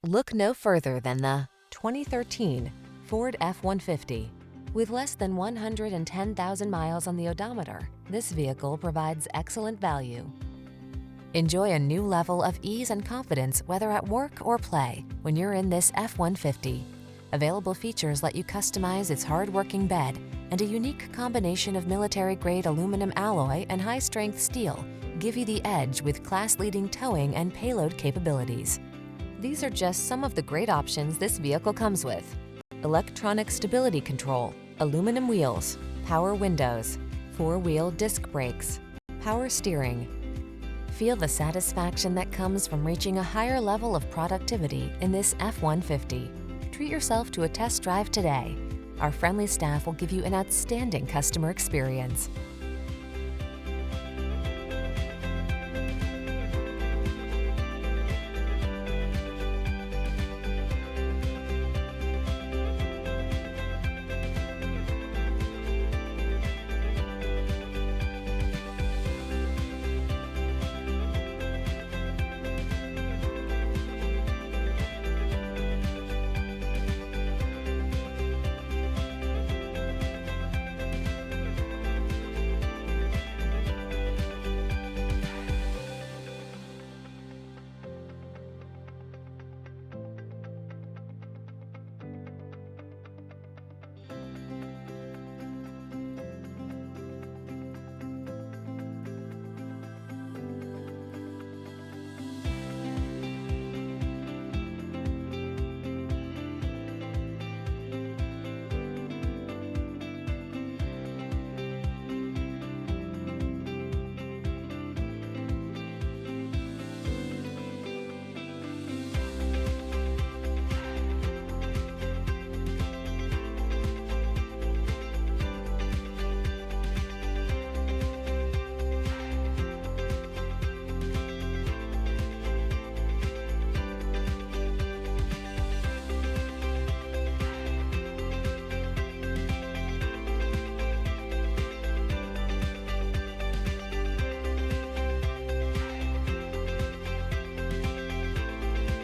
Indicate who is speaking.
Speaker 1: Look no further than the 2013 Ford F-150. With less than 110,000 miles on the odometer, this vehicle provides excellent value. Enjoy a new level of ease and confidence whether at work or play when you're in this F-150. Available features let you customize its hard-working bed, and a unique combination of military-grade aluminum alloy and high-strength steel give you the edge with class-leading towing and payload capabilities. These are just some of the great options this vehicle comes with: electronic stability control, aluminum wheels, power windows, four-wheel disc brakes, power steering. Feel the satisfaction that comes from reaching a higher level of productivity in this F-150. Treat yourself to a test drive today. Our friendly staff will give you an outstanding customer experience.